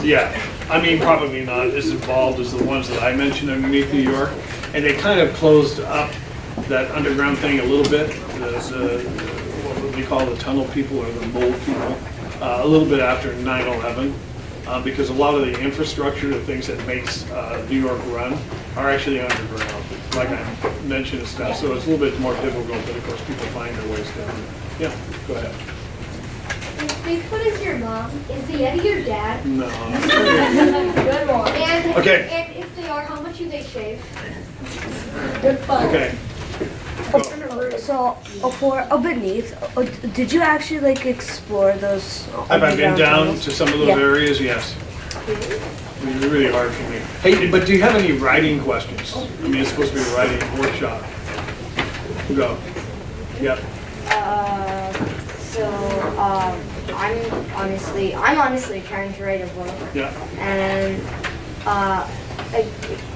Yeah, I mean, probably not as involved as the ones that I mentioned underneath New York. And they kind of closed up that underground thing a little bit, what we call the tunnel people or the mole people, a little bit after 9/11. Because a lot of the infrastructure, the things that makes New York run, are actually underground, like I mentioned and stuff. So it's a little bit more difficult, but of course people find their ways down. Yeah, go ahead. Bigfoot is your mom. Is the Yeti your dad? No. Good one. And, Okay. And if they are, how much do they shave? Good fun. Okay. So for beneath, did you actually like explore those? Have I been down tunnels? to some of those Yeah. areas? Yes. It's really hard for me. Hey, but do you have any writing questions? I mean, it's supposed to be a writing workshop. Go. Yep. I'm honestly trying to write a book, Yeah. and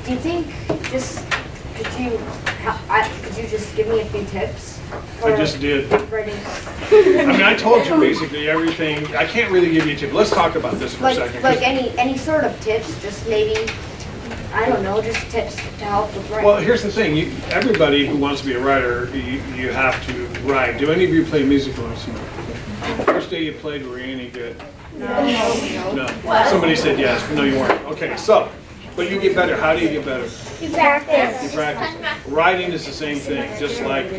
do you think could you just give me a few tips? I just did. Writing, I mean, I told you basically everything. I can't really give you a tip. Let's talk about this for a second. like any sort of tips, just maybe, I don't know, just tips to help with writing. Well, here's the thing. Everybody who wants to be a writer, you have to write. Do any of you play musical instruments? First day you played, were you any good? No. Somebody said yes. No, you weren't. Okay, so, but you get better. How do you get better? You practice. You practice. Writing is the same thing, just like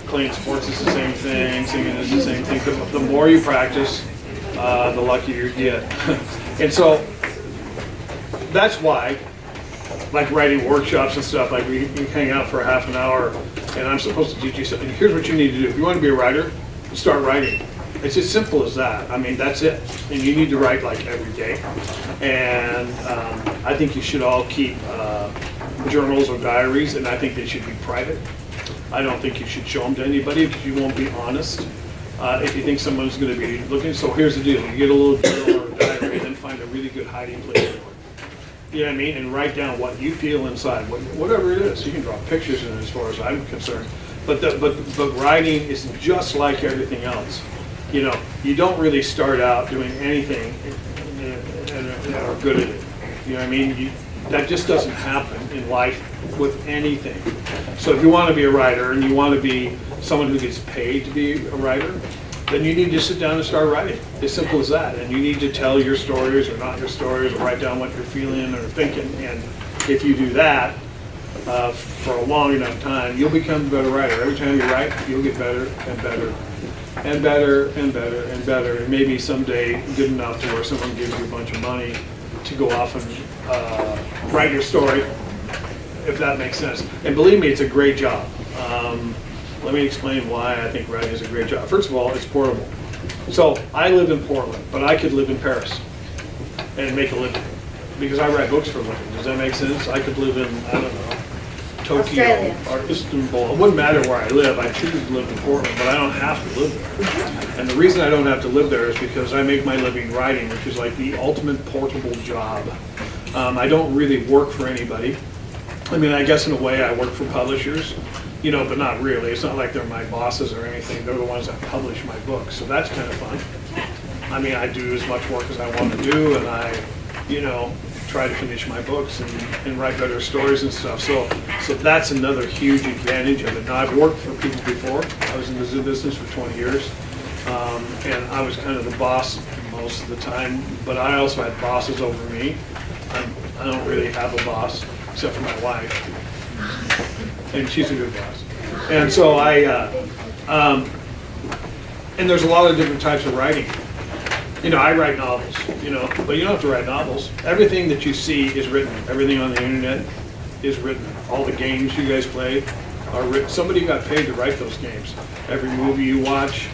playing sports is the same thing, singing is the same thing. The more you practice, the luckier you get. And so that's why, like writing workshops and stuff, like we hang out for a half an hour and I'm supposed to teach you something. Here's what you need to do. If you want to be a writer, start writing. It's as simple as that. I mean, that's it. And you need to write like every day. And I think you should all keep journals or diaries, and I think they should be private. I don't think you should show them to anybody because you won't be honest if you think someone's going to be looking. So here's the deal. You get a little journal or diary and then find a really good hiding place for it. You know what I mean? And write down what you feel inside, whatever it is. You can draw pictures in it as far as I'm concerned. But writing is just like everything else. You know, you don't really start out doing anything and are good at it. You know what I mean? That just doesn't happen in life with anything. So if you want to be a writer and you want to be someone who gets paid to be a writer, then you need to sit down and start writing. As simple as that. And you need to tell your stories or not your stories or write down what you're feeling or thinking. And if you do that for a long enough time, you'll become a better writer. Every time you write, you'll get better and better and better and better and better. And maybe someday good enough to where someone gives you a bunch of money to go off and write your story, if that makes sense. And believe me, it's a great job. Let me explain why I think writing is a great job. First of all, it's portable. So I live in Portland, but I could live in Paris and make a living because I write books for a living. Does that make sense? I could live in, I don't know, Tokyo Australia. or Istanbul. It wouldn't matter where I live. I choose to live in Portland, but I don't have to live there. And the reason I don't have to live there is because I make my living writing, which is like the ultimate portable job. I don't really work for anybody. I mean, I guess in a way I work for publishers, you know, but not really. It's not like they're my bosses or anything. They're the ones that publish my books, so that's kind of fun. I mean, I do as much work as I want to do, and I, you know, try to finish my books and write better stories and stuff. So that's another huge advantage of it. Now, I've worked for people before. I was in the zoo business for 20 years, and I was kind of the boss most of the time, but I also had bosses over me. I don't really have a boss, except for my wife, and she's a good boss. And so and there's a lot of different types of writing. You know, I write novels, you know, but you don't have to write novels. Everything that you see is written. Everything on the internet is written. All the games you guys play are written. Somebody got paid to write those games. Every movie you watch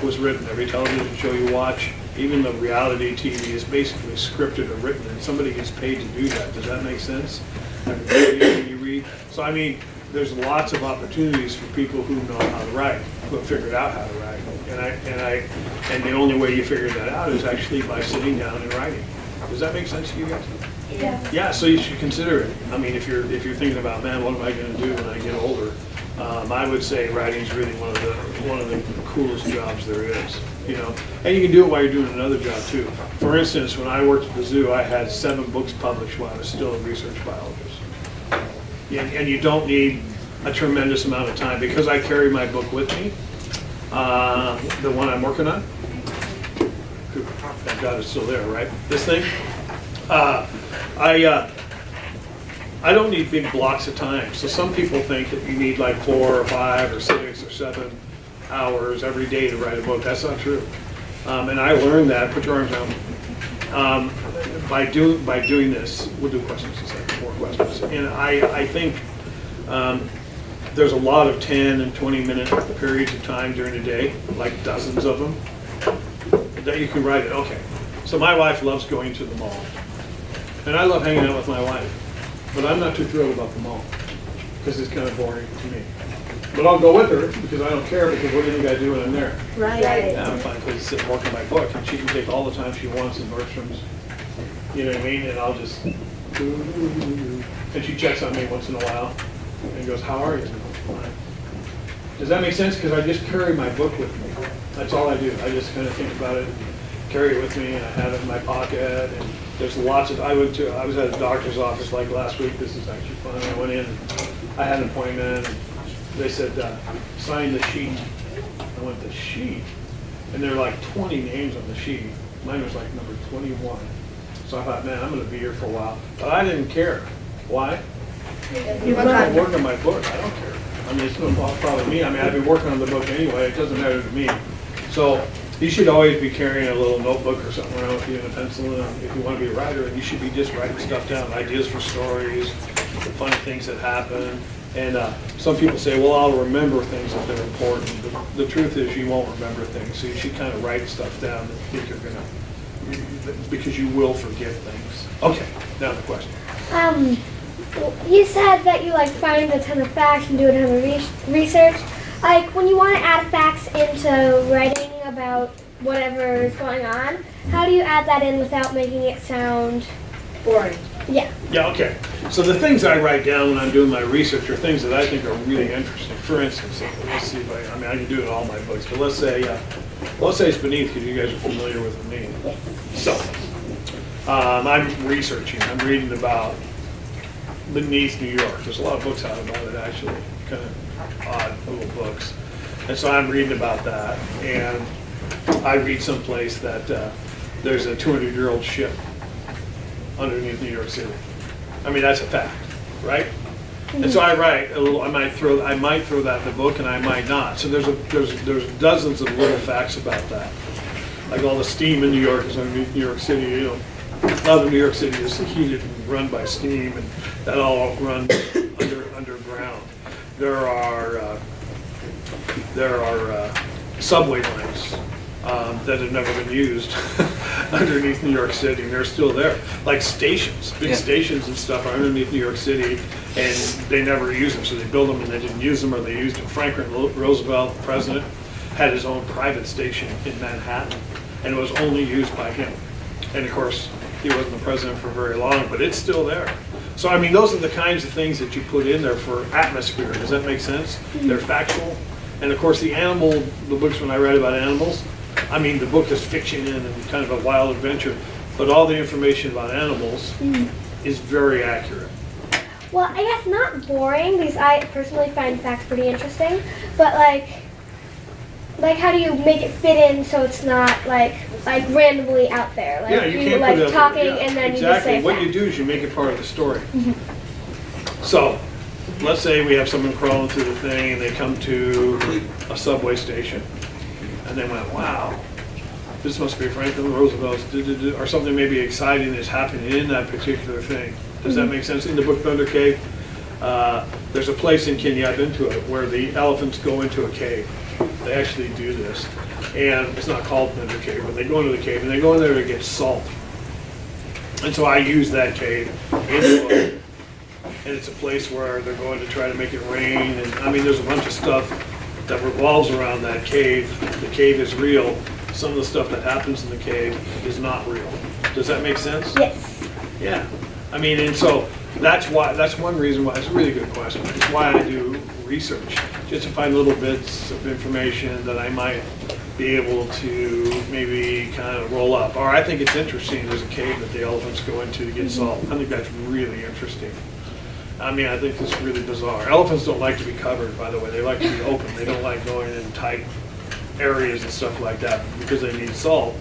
was written. Every television show you watch, even the reality TV is basically scripted or written, and somebody gets paid to do that. Does that make sense? Every video you read. So I mean, there's lots of opportunities for people who know how to write, who have figured out how to write. And the only way you figure that out is actually by sitting down and writing. Does that make sense to you guys? Yeah. Yeah, so you should consider it. I mean, if you're thinking about, man, what am I going to do when I get older? I would say writing is really one of one of the coolest jobs there is, you know. And you can do it while you're doing another job too. For instance, when I worked at the zoo, I had 7 books published while I was still a research biologist. And you don't need a tremendous amount of time because I carry my book with me, the one I'm working on. Thank God it's still there, right? This thing. I don't need big blocks of time. So some people think that you need like 4 or 5 or 6 or 7 hours every day to write a book. That's not true. And I learned that. Put your arms down. By doing this, we'll do questions in a second, more questions. And I think there's a lot of 10 and 20-minute periods of time during the day, like dozens of them, that you can write it. Okay. So my wife loves going to the mall. And I love hanging out with my wife. But I'm not too thrilled about the mall because it's kind of boring to me. But I'll go with her because I don't care, because what do you think I do when I'm there? Right. Yeah, I'm fine to sit and work on my book, and she can take all the time she wants in Nordstrom's. You know what I mean? And I'll just, and she checks on me once in a while and goes, "How are you?" Fine. Does that make sense? Because I just carry my book with me. That's all I do. I just kind of think about it, carry it with me, and I have it in my pocket. And there's lots of, I was at a doctor's office like last week. This is actually fun. I went in, I had an appointment, and they said, sign the sheet. I went, the sheet? And there were like 20 names on the sheet. Mine was like number 21. So I thought, man, I'm going to be here for a while. But I didn't care. Why? I'm working on my book. I don't care. I mean, it's no problem me. I mean, I've been working on the book anyway. It doesn't matter to me. So you should always be carrying a little notebook or something around with you and a pencil. And if you want to be a writer, you should be just writing stuff down, ideas for stories, the funny things that happen. And some people say, well, I'll remember things if they're important. But the truth is you won't remember things. So you should kind of write stuff down that you think you're going to, because you will forget things. Okay, now the question. You said that you like find a ton of facts and do a ton of research. Like when you want to add facts into writing about whatever is going on, how do you add that in without making it sound Boring. Yeah. Yeah, okay. So the things I write down when I'm doing my research are things that I think are really interesting. For instance, let's see if I mean, I can do it in all my books, but let's say it's beneath, because you guys are familiar with me. So, I'm researching, I'm reading about beneath New York. There's a lot of books out about it, actually, kind of odd little books. And so I'm reading about that, and I read someplace that there's a 200-year-old ship underneath New York City. I mean, that's a fact, right? And so I write a little. I might throw that in the book, and I might not. So there's dozens of little facts about that. Like all the steam in New York is underneath New York City. You know, a lot of New York City is heated and run by steam, and that all runs underground. There are subway lines that have never been used underneath New York City, and they're still there. Like stations, big stations and stuff are underneath New York City, and they never use them. So they build them and they didn't use them, or they used them. Franklin Roosevelt, the president, had his own private station in Manhattan, and it was only used by him. And of course, he wasn't the president for very long, but it's still there. So I mean, those are the kinds of things that you put in there for atmosphere. Does that make sense? They're factual. And of course, the books when I read about animals, I mean, the book is fiction and kind of a wild adventure, but all the information about animals is very accurate. Well, I guess not boring, because I personally find facts pretty interesting, but like how do you make it fit in so it's not like randomly out there? Like Yeah, you can't like put it up talking there. Yeah, and then exactly. you just say What fact. you do is you make it part of the story. So, let's say we have someone crawling through the thing and they come to a subway station and they went, wow, this must be Franklin Roosevelt's, or something maybe exciting is happening in that particular thing. Does that make sense? In the book Thunder Cave, there's a place in Kenya, I've been to it, where the elephants go into a cave. They actually do this. And it's not called Thunder Cave, but they go into the cave and they go in there to get salt. And so I use that cave in the book. And it's a place where they're going to try to make it rain. And I mean, there's a bunch of stuff that revolves around that cave. The cave is real. Some of the stuff that happens in the cave is not real. Does that make sense? Yes. Yeah. I mean, and so that's one reason why, it's a really good question. It's why I do research, just to find little bits of information that I might be able to maybe kind of roll up. Or I think it's interesting, there's a cave that the elephants go into to get salt. I think that's really interesting. I mean, I think it's really bizarre. Elephants don't like to be covered, by the way. They like to be open. They don't like going in tight areas and stuff like that because they need salt.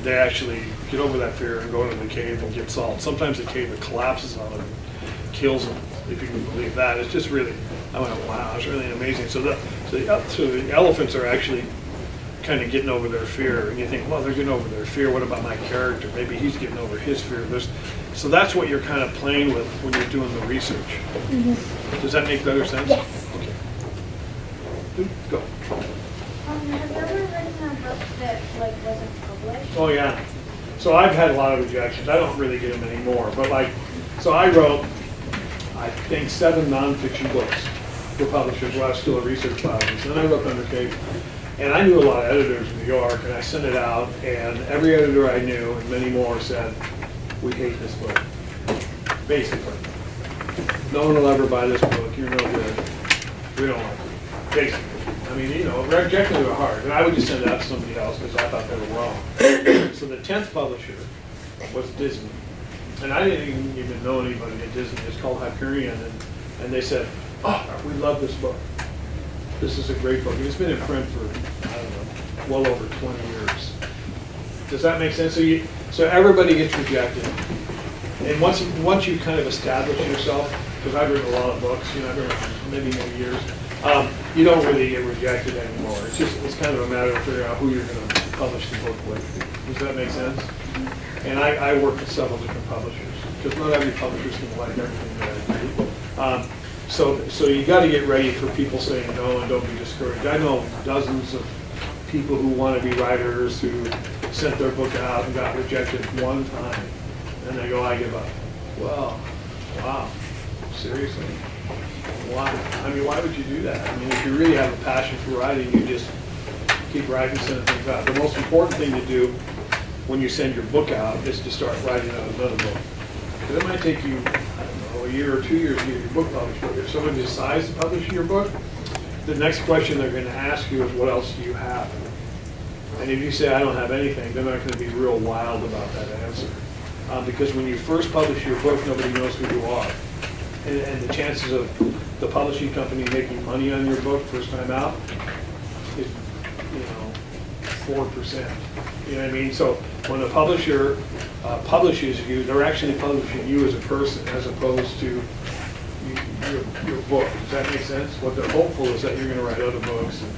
They actually get over that fear and go into the cave and get salt. Sometimes the cave collapses on them and kills them, if you can believe that. It's just really, I went, wow, it's really amazing. So the elephants are actually kind of getting over their fear. And you think, well, they're getting over their fear. What about my character? Maybe he's getting over his fear. So that's what you're kind of playing with when you're doing the research. Mm-hmm. Does that make better sense? Yes. Okay. Go. Have you ever written a book that like wasn't published? Oh, yeah. So I've had a lot of rejections. I don't really get them anymore. But like, so I wrote, I think, 7 nonfiction books for publishers while I was still a research biologist. And then I wrote them under cave. And I knew a lot of editors in New York, and I sent it out, and every editor I knew, and many more, said, we hate this book. Basically. No one will ever buy this book. You're no good. We don't like it. Basically. I mean, you know, rejections are hard. And I would just send it out to somebody else because I thought they were wrong. So the 10th publisher was Disney. And I didn't even know anybody at Disney. It's called Hyperion. And they said, oh, we love this book. This is a great book. It's been in print for, I don't know, well over 20 years. Does that make sense? So everybody gets rejected. And once you kind of establish yourself, because I've written a lot of books, you know, I've written many years, you don't really get rejected anymore. It's kind of a matter of figuring out who you're going to publish the book with. Does that make sense? And I work with several different publishers, because not every publisher is going to like everything that I do. So you got to get ready for people saying no and don't be discouraged. I know dozens of people who want to be writers who sent their book out and got rejected one time, and they go, I give up. Well, wow, seriously? Why? I mean, why would you do that? I mean, if you really have a passion for writing, you just keep writing, sending things out. The most important thing to do when you send your book out is to start writing out another book. Because it might take you, I don't know, a year or 2 years to get your book published. But if someone decides to publish your book, the next question they're going to ask you is, what else do you have? And if you say, I don't have anything, they're not going to be real wild about that answer. Because when you first publish your book, nobody knows who you are. And the chances of the publishing company making money on your book first time out is, 4%. You know what I mean? So when a publisher publishes you, they're actually publishing you as a person as opposed to your book. Does that make sense? What they're hopeful is that you're going to write other books, and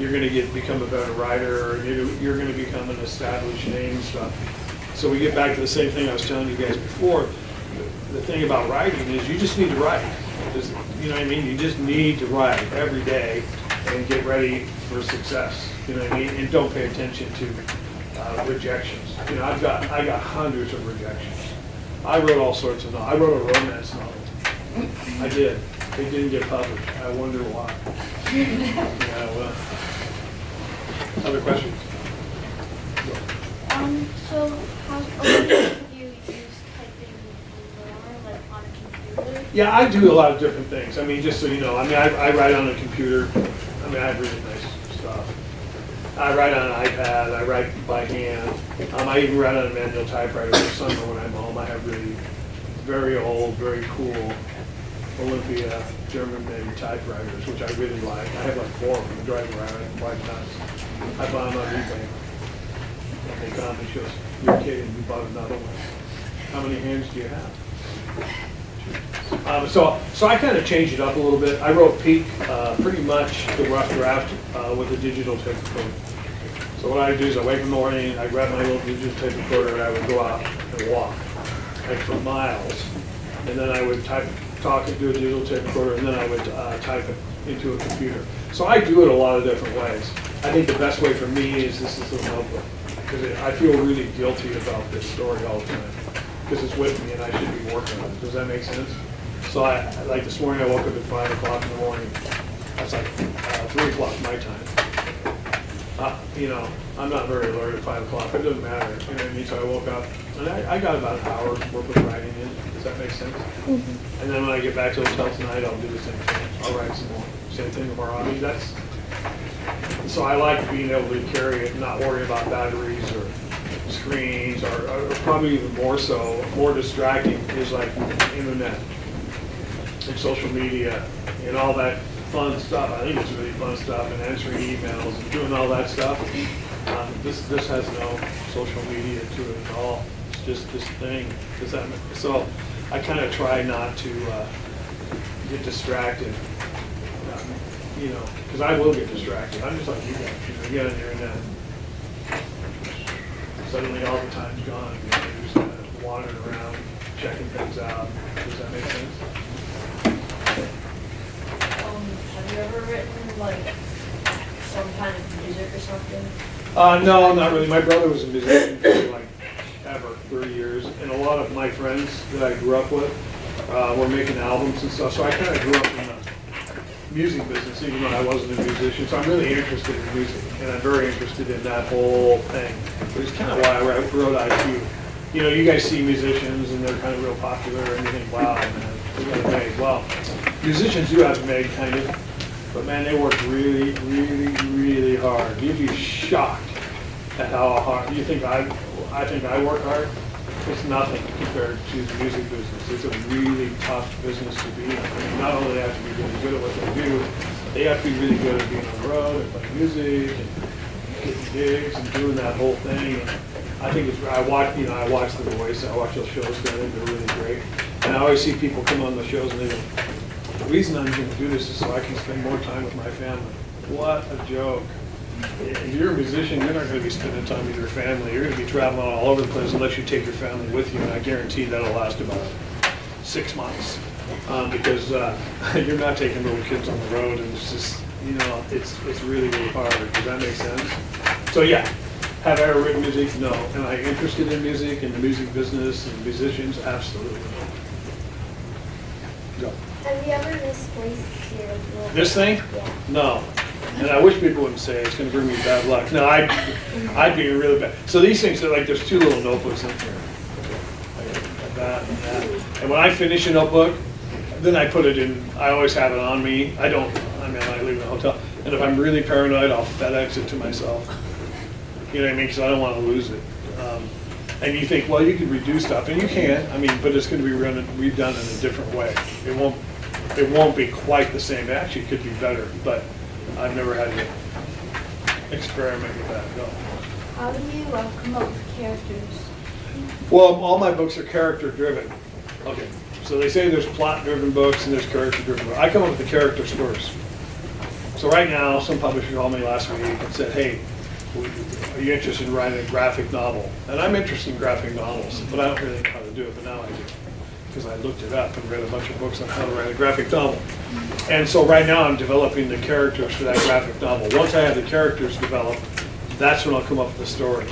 you're going to become a better writer, or you're going to become an established name and stuff. So we get back to the same thing I was telling you guys before. The thing about writing is you just need to write. You know what I mean? You just need to write every day and get ready for success. You know what I mean? And don't pay attention to rejections. You know, I got hundreds of rejections. I wrote all sorts of novels. I wrote a romance novel. I did. It didn't get published. I wonder why. Yeah, well. Other questions? So how often do you use typing more, like on a computer? Yeah, I do a lot of different things. I mean, just so you know, I mean, I write on a computer. I mean, I have really nice stuff. I write on an iPad. I write by hand. I even write on a manual typewriter in the summer when I'm home. I have really very old, very cool Olympia German-made typewriters, which I really like. I have like 4 of them. Drive around and quite nuts. I buy them on eBay. And they come and she goes, you're kidding, you bought another one. How many hands do you have? So I kind of changed it up a little bit. I wrote Peak pretty much the rough draft with a digital tape recorder. So what I do is I wake up in the morning, I grab my little digital tape recorder, and I would go out and walk, like for miles. And then I would talk into a digital tape recorder, and then I would type it into a computer. So I do it a lot of different ways. I think the best way for me is this is a notebook, because I feel really guilty about this story all the time, because it's with me and I should be working on it. Does that make sense? So like this morning I woke up at 5 o'clock in the morning. That's like 3 o'clock my time. I'm not very alert at 5 o'clock. It doesn't matter. You know what I mean? So I woke up and I got about an hour's worth of writing in. Does that make sense? And then when I get back to the hotel tonight, I'll do the same thing. I'll write some more. Same thing tomorrow. I mean, so I like being able to carry it, not worry about batteries or screens, or probably even more so, more distracting is like internet and social media and all that fun stuff. I think it's really fun stuff, and answering emails and doing all that stuff. This has no social media to it at all. It's just this thing. So I kind of try not to get distracted, because I will get distracted. I'm just like you guys. You get on your internet. Suddenly all the time's gone. You're just kind of wandering around, checking things out. Does that make sense? Have you ever written like some kind of music or something? No, not really. My brother was a musician for like ever, 30 years, and a lot of my friends that I grew up with were making albums and stuff. So I kind of grew up in the music business, even though I wasn't a musician. So I'm really interested in music, and I'm very interested in that whole thing. Which is kind of why I wrote IQ. You guys see musicians and they're kind of real popular, and you think, wow, man, they got it made. Well, musicians do have it made, kind of, but man, they work really, really, really hard. You'd be shocked at how hard. You think I think I work hard? It's nothing compared to the music business. It's a really tough business to be in. I mean, not only do they have to be really good at what they do, they have to be really good at being on the road and playing music and getting gigs and doing that whole thing. And I think I watch The Voice. I watch those shows. I think they're really great. And I always see people come on the shows and they go, "The reason I'm going to do this is so I can spend more time with my family." What a joke. If you're a musician, you're not going to be spending time with your family. You're going to be traveling all over the place unless you take your family with you, and I guarantee that'll last about 6 months because you're not taking little kids on the road, and it's just, it's really, really hard. Does that make sense? So yeah, have I ever written music? No. Am I interested in music and the music business and musicians? Absolutely. Go. Have you ever misplaced your book? This thing? Yeah. No. And I wish people wouldn't say it. It's going to bring me bad luck. No, I'd be really bad. So these things are like, there's 2 little notebooks in here. Like that and that. And when I finish a notebook, then I put it in, I always have it on me. I leave it in the hotel. And if I'm really paranoid, I'll FedEx it to myself. You know what I mean? Because I don't want to lose it. And you think, well, you could redo stuff, and you can. But it's going to be redone in a different way. It won't be quite the same. It actually could be better, but I've never had to experiment with that. No. How do you come up with characters? Well, all my books are character-driven. Okay, so they say there's plot-driven books and there's character-driven books. I come up with the characters first. So right now, some publisher called me last week and said, "Hey, are you interested in writing a graphic novel?" And I'm interested in graphic novels, but I don't really know how to do it, but now I do. Because I looked it up and read a bunch of books on how to write a graphic novel. And so right now I'm developing the characters for that graphic novel. Once I have the characters developed, that's when I'll come up with the story.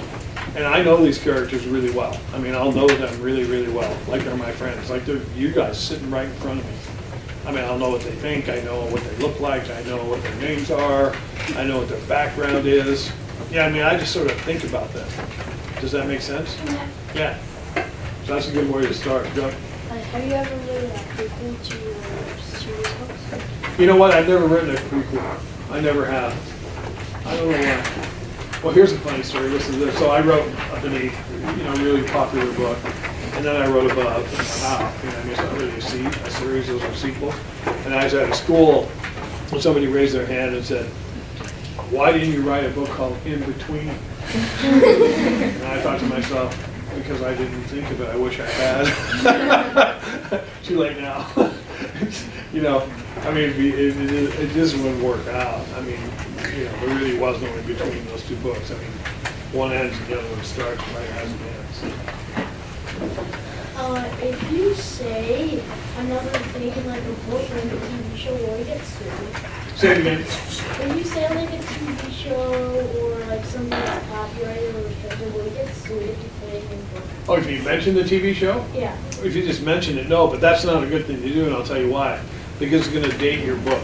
And I know these characters really well. I'll know them really, really well. Like they're my friends. Like they're you guys sitting right in front of me. I'll know what they think. I know what they look like. I know what their names are. I know what their background is. Yeah, I just sort of think about them. Does that make sense? Yeah. So that's a good way to start. Go. Have you ever written a prequel to your series books? You know what? I've never written a prequel. I never have. I don't know why. Well, here's a funny story. Listen to this. So I wrote beneath, a really popular book, and then I wrote above. Wow. It's not really a series. Those are sequels. And I was at a school, and somebody raised their hand and said, "Why didn't you write a book called In Between?" And I thought to myself, because I didn't think of it, I wish I had. Too late now. It just wouldn't work out. There really was no in between those 2 books. One ends and the other one starts right as it ends. If you say another thing in like a book or in a TV show, will it get sued? Say it again. If you say like a TV show or like something that's copyrighted or restricted, will it get sued if you put it in a book? Oh, if you mention the TV show? Yeah. If you just mention it, no, but that's not a good thing to do, and I'll tell you why. Because it's going to date your book.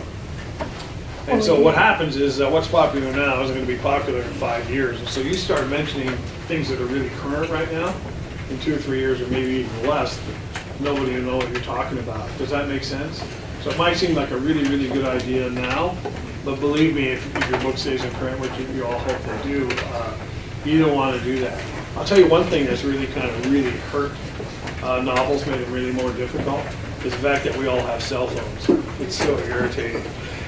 And so what happens is that what's popular now isn't going to be popular in 5 years. And so you start mentioning things that are really current right now, in 2 or 3 years or maybe even less, nobody will know what you're talking about. Does that make sense? So it might seem like a really, really good idea now, but believe me, if your book stays in print, which you all hope they do, you don't want to do that. I'll tell you one thing that's really kind of really hurt novels, made it really more difficult, is the fact that we all have cell phones. It's so irritating.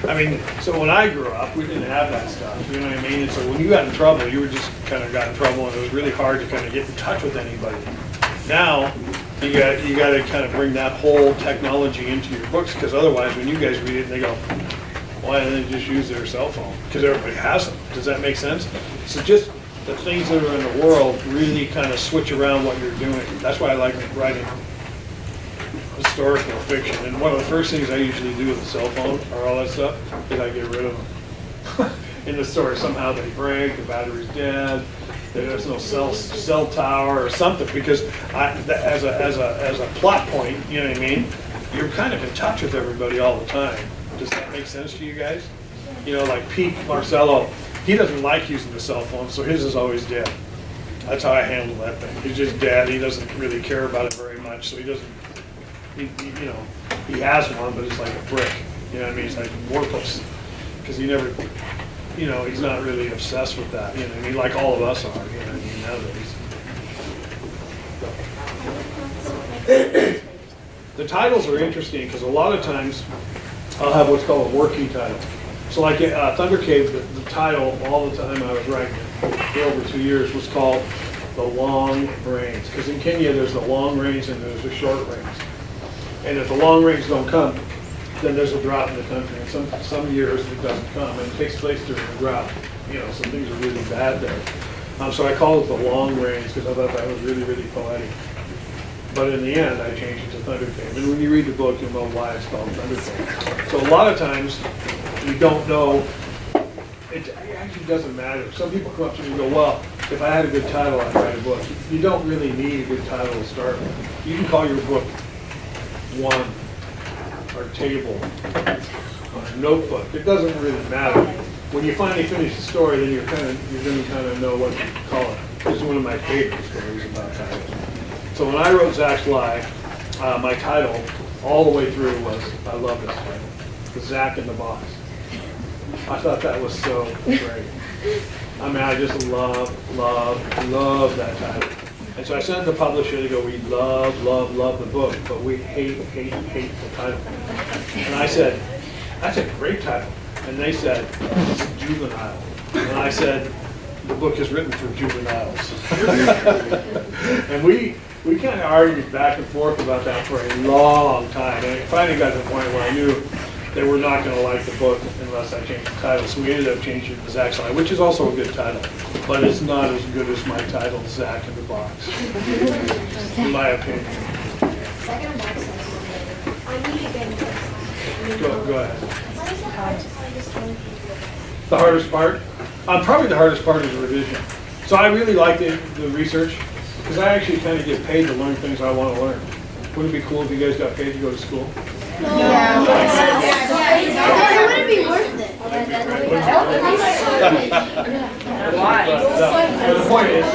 I mean, so when I grew up, we didn't have that stuff, you know what I mean? And so when you got in trouble, you were just kind of got in trouble, and it was really hard to kind of get in touch with anybody. Now, you got to kind of bring that whole technology into your books, because otherwise, when you guys read it, they go, why don't they just use their cell phone? Because everybody has them. Does that make sense? So just the things that are in the world really kind of switch around what you're doing. That's why I like writing historical fiction. And one of the first things I usually do with the cell phone or all that stuff is I get rid of them. In the story, somehow they break, the battery's dead, there's no cell tower or something, because as a plot point, you know what I mean, you're kind of in touch with everybody all the time. Does that make sense to you guys? You know, like Pete Marcello, he doesn't like using the cell phone, so his is always dead. That's how I handle that thing. He's just dead. He doesn't really care about it very much, so he doesn't, you know, he has one, but it's like a brick. You know what I mean? It's like worthless, because he never, you know, he's not really obsessed with that. You know what I mean? Like all of us are, you know what I mean, nowadays. The titles are interesting, because a lot of times I'll have what's called a working title. So like Thunder Cave, the title all the time I was writing it for over 2 years was called The Long Rains. Because in Kenya there's the long rains and there's the short rains. And if the long rains don't come, then there's a drought in the country. And some years it doesn't come, and it takes place during the drought. You know, so things are really bad there. So I called it The Long Rains because I thought that was really, really poetic. But in the end, I changed it to Thunder Cave. And when you read the book, you'll know why it's called Thunder Cave. So a lot of times, you don't know, it actually doesn't matter. Some people come up to me and go, well, if I had a good title, I'd write a book. You don't really need a good title to start with. You can call your book One, or Table, or Notebook. It doesn't really matter. When you finally finish the story, then you're going to kind of know what to call it. This is one of my favorite stories about titles. So when I wrote Zach's Lie, my title all the way through was, I love this title, The Zach in the Box. I thought that was so great. I mean, I just love that title. And so I sent the publisher to go, we love the book, but we hate the title. And I said, that's a great title. And they said, it's juvenile. And I said, the book is written for juveniles. And we kind of argued back and forth about that for a long time. And it finally got to the point where I knew they were not going to like the book unless I changed the title. So we ended up changing it to Zach's Lie, which is also a good title. But it's not as good as my title, Zach in the Box, in my opinion. Second box. I need to get Go ahead. What is the hardest part of telling people? The hardest part? Probably the hardest part is the revision. So I really like the research, because I actually kind of get paid to learn things I want to learn. Wouldn't it be cool if you guys got paid to go to school? Yeah. It wouldn't be worth it. But the point is,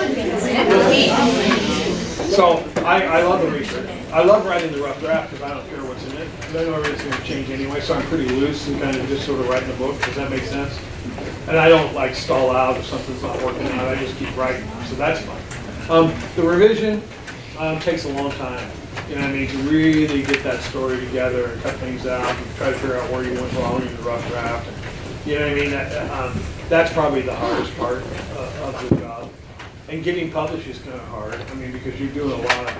so I love the research. I love writing the rough draft because I don't care what's in it. I know everything's going to change anyway, so I'm pretty loose and kind of just sort of writing the book. Does that make sense? And I don't like stall out if something's not working out. I just keep writing, so that's fine. The revision takes a long time. You know what I mean? To really get that story together and cut things out and try to figure out where you went wrong in the rough draft. And, you know what I mean? That's probably the hardest part of the job. And getting published is kind of hard. I mean, because you're doing a lot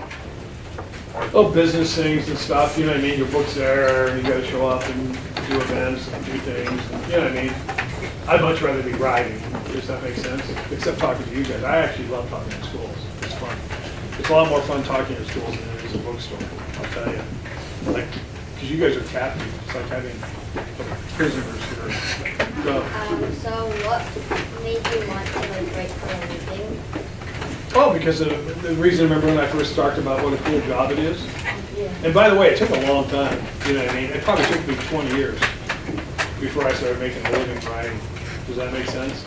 of business things and stuff. You know what I mean? Your book's there, and you got to show up and do events and do things. And, you know what I mean? I'd much rather be writing. Does that make sense? Except talking to you guys. I actually love talking to schools. It's fun. It's a lot more fun talking to schools than it is a bookstore, I'll tell you. Like, because you guys are captive. It's like having prisoners here. Go. So what made you want to like write for a living? Oh, because the reason, remember when I first talked about what a cool job it is? Yeah. And by the way, it took a long time. You know what I mean? It probably took me 20 years before I started making a living writing. Does that make sense?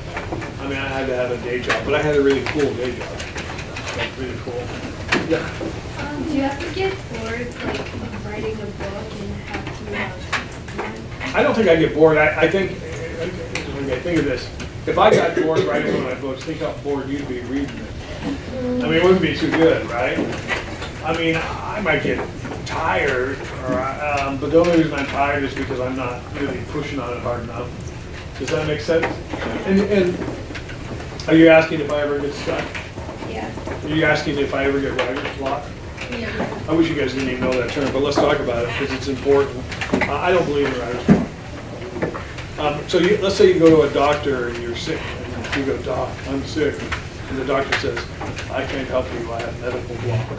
I mean, I had to have a day job, but I had a really cool day job. Like, really cool. Yeah. Do you have to get bored, like, of writing a book and have to, I don't think I get bored. I think of this. If I got bored writing one of my books, think how bored you'd be reading it. I mean, it wouldn't be too good, right? I mean, I might get tired, but the only reason I'm tired is because I'm not really pushing on it hard enough. Does that make sense? And are you asking if I ever get stuck? yeah. Are you asking if I ever get writer's block? Yeah. I wish you guys didn't even know that term, but let's talk about it because it's important. I don't believe in writer's block. So let's say you go to a doctor and you're sick, and you go, "Doc, I'm sick," and the doctor says, "I can't help you, I have medical block."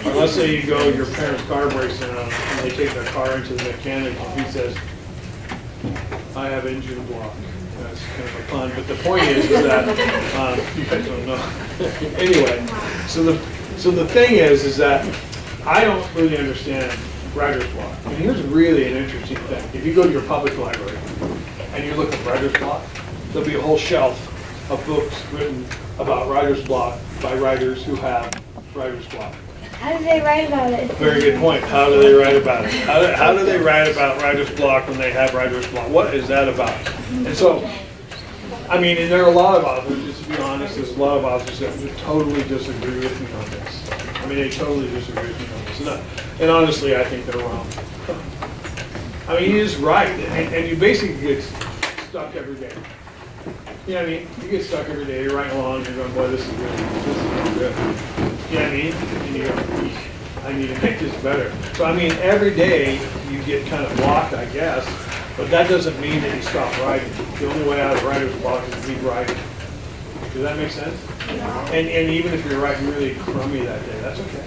Or let's say you go, your parents' car breaks down, and they take their car into the mechanic, and he says, "I have engine block." That's kind of a pun, but the point is that you guys don't know. Anyway, so the thing is that I don't really understand writer's block. And here's really an interesting thing. If you go to your public library and you look at writer's block, there'll be a whole shelf of books written about writer's block by writers who have writer's block. How do they write about it? Very good point. How do they write about it? How do they write about writer's block when they have writer's block? What is that about? And so, I mean, and there are a lot of authors, just to be honest, there's a lot of authors that would totally disagree with me on this. I mean, they totally disagree with me on this. And honestly, I think they're wrong. I mean, he is right, and you basically get stuck every day. You know what I mean? You get stuck every day, you're writing along, you're going, boy, this is not good. You know what I mean? And you go, I need to make this better. So, I mean, every day you get kind of blocked, I guess, but that doesn't mean that you stop writing. The only way out of writer's block is to keep writing. Does that make sense? And even if you're writing really crummy that day, that's okay.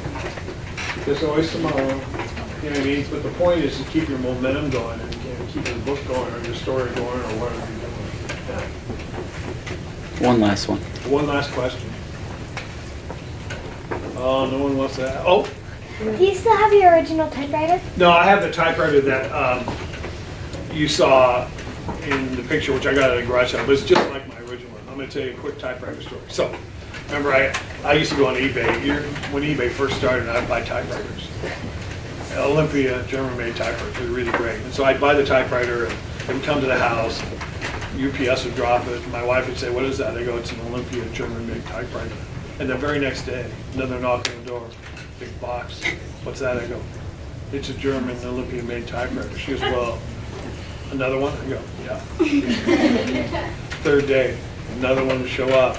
There's always tomorrow, you know what I mean? But the point is to keep your momentum going and keep your book going or your story going or whatever you're doing. Yeah. One last one. One last question. Oh, no one wants that. Oh, Do you still have your original typewriter? no, I have the typewriter that you saw in the picture, which I got at a garage sale, but it's just like my original one. I'm going to tell you a quick typewriter story. So, remember, I used to go on eBay. When eBay first started, I'd buy typewriters. Olympia German-made typewriters were really great. And so I'd buy the typewriter, and it would come to the house. UPS would drop it. My wife would say, "What is that?" I go, "It's an Olympia German-made typewriter." And the very next day, another knock on the door, big box. "What's that?" I go, "It's a German Olympia-made typewriter." She goes, "Well, another one?" I go, "Yeah." Third day, another one would show up.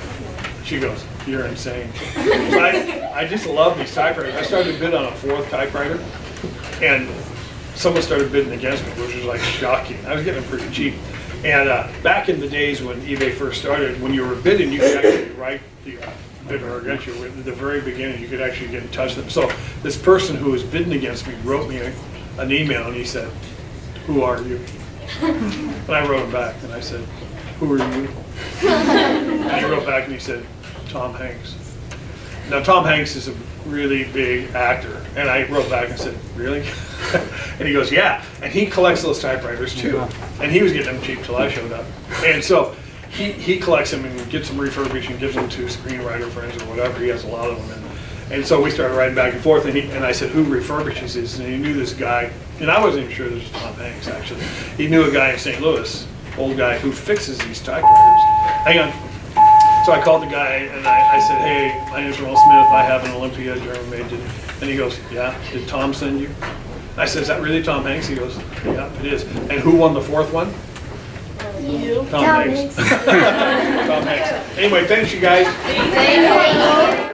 She goes, "You're insane." So I just love these typewriters. I started to bid on a fourth typewriter, and someone started bidding against me, which was like shocking. I was getting them pretty cheap. And back in the days when eBay first started, when you were bidding, you could actually write the bidder against you. At the very beginning, you could actually get in touch with them. So this person who was bidding against me wrote me an email, and he said, "Who are you?" And I wrote him back, and I said, "Who are you?" And he wrote back and he said, "Tom Hanks." Now, Tom Hanks is a really big actor. And I wrote back and said, "Really?" And he goes, "Yeah." And he collects those typewriters too. And he was getting them cheap till I showed up. And so he collects them and gets them refurbished and gives them to screenwriter friends or whatever. He has a lot of them. And so we started writing back and forth. And I said, "Who refurbishes these?" And he knew this guy. And I wasn't even sure this was Tom Hanks, actually. He knew a guy in St. Louis, old guy, who fixes these typewriters. Hang on. So I called the guy and I said, "Hey, my name's Roland Smith. I have an Olympia German-made." And he goes, "Yeah, did Tom send you?" I said, "Is that really Tom Hanks?" He goes, "Yeah, it is." And who won the fourth one? You. Tom Hanks. Tom Hanks. Anyway, thanks you guys. Thank you.